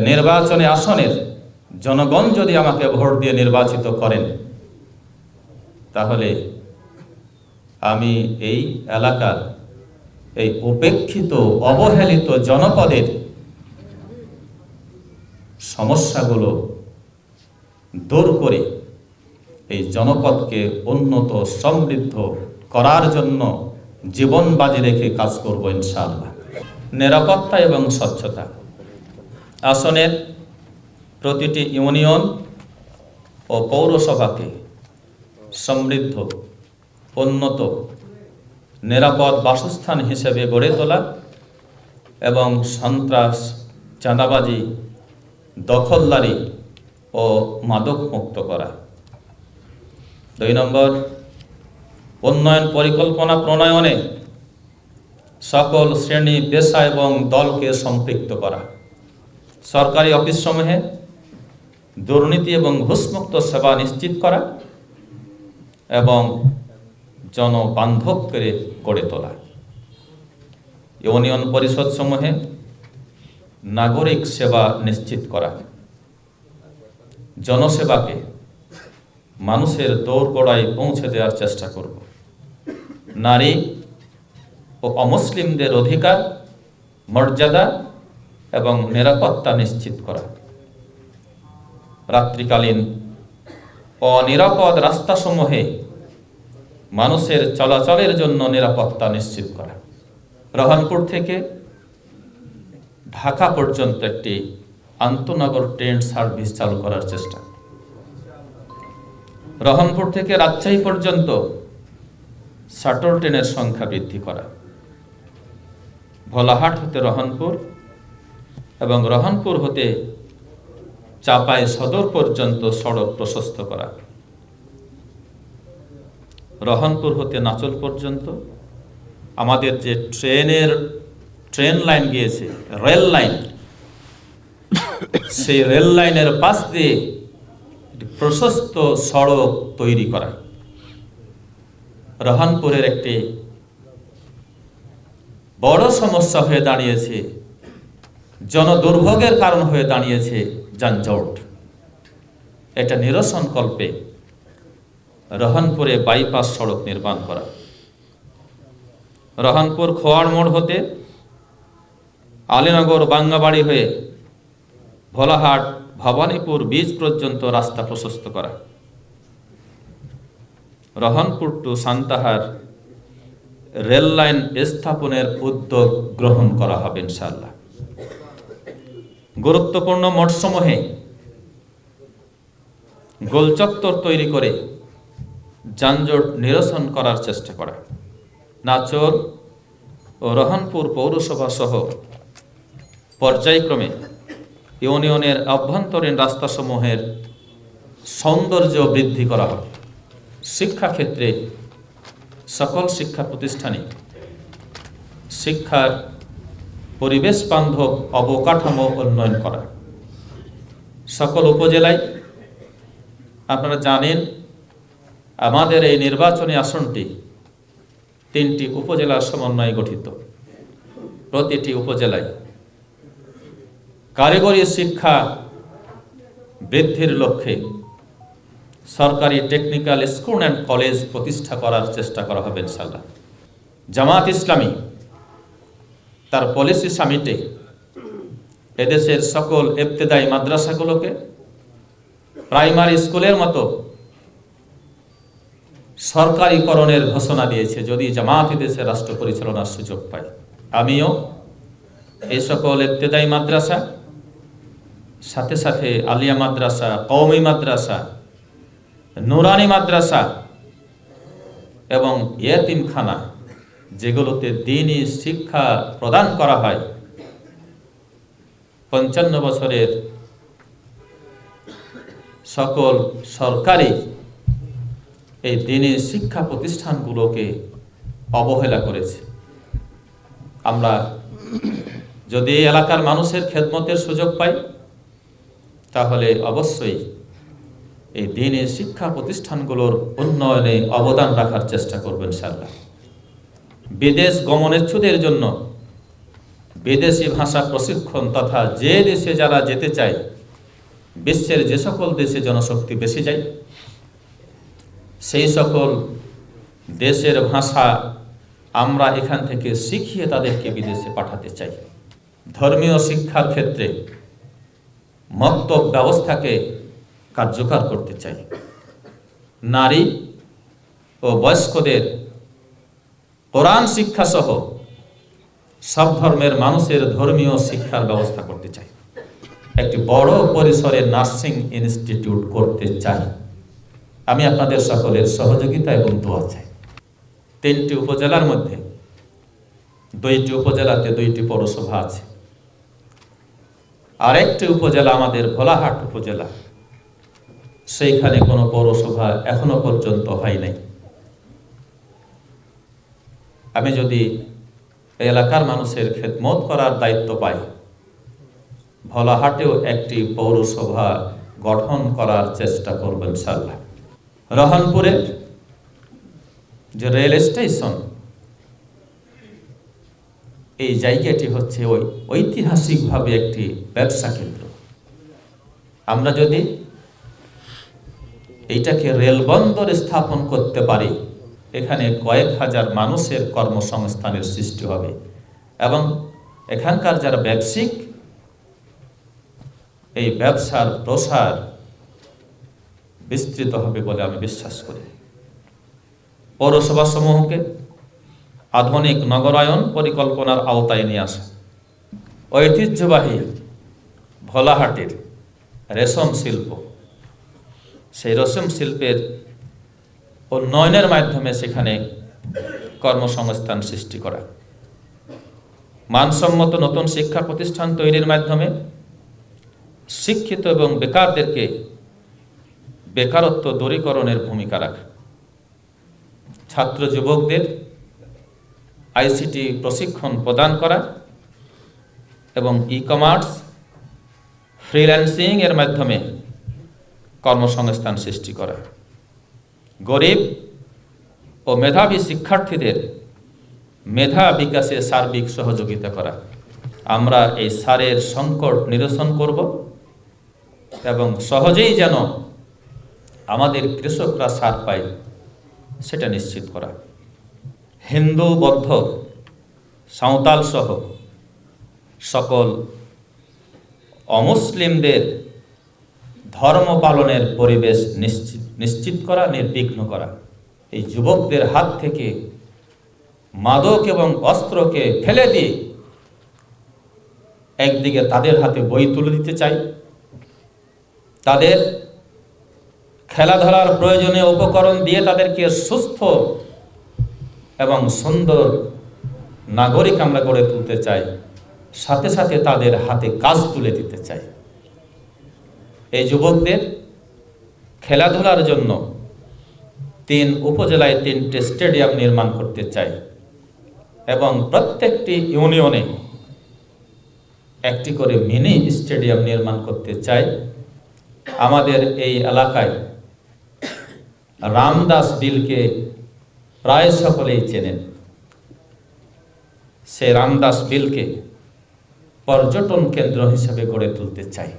নির্বাচনী আসনের জনগণ যদি আমাকে ভোট দিয়ে নির্বাচিত করেন, তাহলে আমি এই এলাকার এই উপেক্ষিত অবহেলিত জনপদের সমস্যাগুলো দূর করে এই জনপদকে উন্নত সমৃদ্ধ করার জন্য জীবন বাজি রেখে কাজ করব ইনশাআল্লাহ। নিরাপত্তা এবং স্বচ্ছতা। আসনের প্রতিটি ইউনিয়ন ও পৌরসভাকে সমৃদ্ধ, উন্নত, নিরাপদ বাসস্থান হিসেবে গড়ে তোলা এবং সন্ত্রাস, চাঁদাবাজি, দখলদারি ও মাদক মুক্ত করা। 2 নম্বর, উন্নয়ন পরিকল্পনা প্রণয়নে সকল শ্রেণী, পেশা এবং দলকে সম্পৃক্ত করা। সরকারি অফিসসমূহে দুর্নীতি এবং ঘুষমুক্ত সেবা নিশ্চিত করা এবং জনবান্ধব করে গড়ে তোলা। ইউনিয়ন পরিষদ সমূহে নাগরিক সেবা নিশ্চিত করা। জনসেবাকে মানুষের দোরগোড়ায় পৌঁছে দেওয়ার চেষ্টা করব। নারী ও অমুসলিমদের অধিকার, মর্যাদা এবং নিরাপত্তা নিশ্চিত করা। রাত্রিকালীন অনিরাপদ রাস্তাসমূহে মানুষের চলাচলের জন্য নিরাপত্তা নিশ্চিত করা। রহনপুর থেকে ঢাকা পর্যন্ত একটি আন্তনগর ট্রেন সার্ভিস চালু করার চেষ্টা। রহনপুর থেকে রাজশাহী পর্যন্ত শাটল ট্রেনের সংখ্যা বৃদ্ধি করা। ভোলাহাট হতে রহনপুর এবং রহনপুর হতে চাপাই সদর পর্যন্ত সড়ক প্রশস্ত করা। রহনপুর হতে নাচল পর্যন্ত আমাদের যে ট্রেন লাইন গিয়েছে, রেল লাইন, সেই রেল লাইনের পাশ দিয়ে প্রশস্ত সড়ক তৈরি করা। রহনপুরের একটি বড় সমস্যা হয়ে দাঁড়িয়েছে, জনদুর্ভোগের কারণ হয়ে দাঁড়িয়েছে যানজট। এটা নিরসনকল্পে রহনপুরে বাইপাস সড়ক নির্মাণ করা। রহনপুর খোয়াড় মোড় হতে আলীনগর বাঙ্গাবাড়ি হয়ে ভোলাহাট ভবানীপুর বীজ পর্যন্ত রাস্তা প্রশস্ত করা। Rohanpur to Santahar rail line স্থাপনের উদ্যোগ গ্রহণ করা হবে ইনশাআল্লাহ। গুরুত্বপূর্ণ মোড়সমূহে গোলচত্বর তৈরি করে যানজট নিরসন করার চেষ্টা করা। নাচর ও রহনপুর পৌরসভা সহ পর্যায়ক্রমে ইউনিয়নের অভ্যন্তরীণ রাস্তাসমূহের সৌন্দর্য বৃদ্ধি করা হবে। শিক্ষাক্ষেত্রে সকল শিক্ষা প্রতিষ্ঠানে শিক্ষার পরিবেশ বান্ধব অবকাঠামো উন্নয়ন করা। সকল উপজেলায়, আপনারা জানেন আমাদের এই নির্বাচনী আসনটি 3টি উপজেলার সমন্বয়ে গঠিত। প্রতিটি উপজেলায় কারিগরি শিক্ষা বৃদ্ধির লক্ষ্যে সরকারি টেকনিক্যাল স্কুল অ্যান্ড কলেজ প্রতিষ্ঠা করার চেষ্টা করা হবে ইনশাআল্লাহ। জামাত ইসলামী তার পলিসি সামিটে এদেশের সকল ইবতেদায়ী মাদ্রাসাগুলোকে প্রাইমারি স্কুলের মতো সরকারিকরণের ঘোষণা দিয়েছে যদি জামাত দেশে রাষ্ট্র পরিচালনার সুযোগ পায়। আমিও এই সকল ইবতেদায়ী মাদ্রাসা, সাথে সাথে আলিয়া মাদ্রাসা, কওমি মাদ্রাসা, নুরানি মাদ্রাসা এবং ইয়েতিমখানা, যেগুলোতে দ্বীনি শিক্ষা প্রদান করা হয়, 55 বছরের সকল সরকারি এই দ্বীনি শিক্ষা প্রতিষ্ঠানগুলোকে অবহেলা করেছে। আমরা যদি এই এলাকার মানুষের খেদমতের সুযোগ পাই, তাহলে অবশ্যই এই দ্বীনি শিক্ষা প্রতিষ্ঠানগুলোর উন্নয়নে অবদান রাখার চেষ্টা করবেন ইনশাআল্লাহ। বিদেশ গমনেচ্ছুদের জন্য বিদেশি ভাষা প্রশিক্ষণ তথা যে দেশে যারা যেতে চায়, বিশ্বের যে সকল দেশে জনশক্তি বেশি যায়, সেই সকল দেশের ভাষা আমরা এখান থেকে শিখিয়ে তাদেরকে বিদেশে পাঠাতে চাই। ধর্মীয় শিক্ষার ক্ষেত্রে মক্তব ব্যবস্থাকে কার্যকর করতে চাই। নারী ও বয়স্কদের কোরআন শিক্ষা সহ সব ধর্মের মানুষের ধর্মীয় শিক্ষার ব্যবস্থা করতে চাই। একটি বড় পরিসরে নার্সিং ইনস্টিটিউট করতে চাই। আমি আপনাদের সকলের সহযোগিতা এবং দোয়া চাই। 3টি উপজেলার মধ্যে 2টি উপজেলাতে 2টি পৌরসভা আছে। আরেকটি উপজেলা আমাদের ভোলাহাট উপজেলা, সেইখানে কোনো পৌরসভা এখনো পর্যন্ত হয় নাই। আমি যদি এই এলাকার মানুষের খেদমত করার দায়িত্ব পাই, ভোলাহাটেও একটি পৌরসভা গঠন করার চেষ্টা করব ইনশাআল্লাহ। রহনপুরে যে রেল স্টেশন, এই জায়গাটি হচ্ছে ঐতিহাসিকভাবে একটি ব্যবসা কেন্দ্র। আমরা যদি এইটাকে রেলবন্দর স্থাপন করতে পারি, এখানে কয়েক হাজার মানুষের কর্মসংস্থানের সৃষ্টি হবে এবং এখানকার যারা ব্যবসায়িক, এই ব্যবসার প্রসার বিস্তৃত হবে বলে আমি বিশ্বাস করি। পৌরসভা সমূহকে আধুনিক নগরায়ন পরিকল্পনার আওতায় নিয়ে আসা, ঐতিহ্যবাহী ভোলাহাটের রেশম শিল্প, সেই রেশম শিল্পের উন্নয়নের মাধ্যমে সেখানে কর্মসংস্থান সৃষ্টি করা, মানসম্মত নতুন শিক্ষা প্রতিষ্ঠান তৈরির মাধ্যমে শিক্ষিত এবং বেকারদেরকে বেকারত্ব দূরীকরণের ভূমিকা রাখা, ছাত্র যুবকদের আইসিটি প্রশিক্ষণ প্রদান করা এবং ই-কমার্স, ফ্রিল্যান্সিং এর মাধ্যমে কর্মসংস্থান সৃষ্টি করা, গরিব ও মেধাবী শিক্ষার্থীদের মেধা বিকাশে সার্বিক সহযোগিতা করা। আমরা এই সারের সংকট নিরসন করব এবং সহজেই যেন আমাদের কৃষকরা সার পায় সেটা নিশ্চিত করা। হিন্দু, বৌদ্ধ, সাঁওতাল সহ সকল অমুসলিমদের ধর্ম পালনের পরিবেশ নিশ্চিত করা, নির্বিঘ্ন করা। এই যুবকদের হাত থেকে মাদক এবং অস্ত্রকে ফেলে দিয়ে একদিকে তাদের হাতে বই তুলে দিতে চাই, তাদের খেলাধুলার প্রয়োজনীয় উপকরণ দিয়ে তাদেরকে সুস্থ এবং সুন্দর নাগরিক আমরা গড়ে তুলতে চাই, সাথে সাথে তাদের হাতে কাজ তুলে দিতে চাই। এই যুবকদের খেলাধুলার জন্য 3 উপজেলায় 3টি স্টেডিয়াম নির্মাণ করতে চাই এবং প্রত্যেকটি ইউনিয়নে একটি করে মিনি স্টেডিয়াম নির্মাণ করতে চাই। আমাদের এই এলাকায় রামদাস বিলকে প্রায় সকলেই চেনেন। সে রামদাস বিলকে পর্যটন কেন্দ্র হিসেবে গড়ে তুলতে চাই।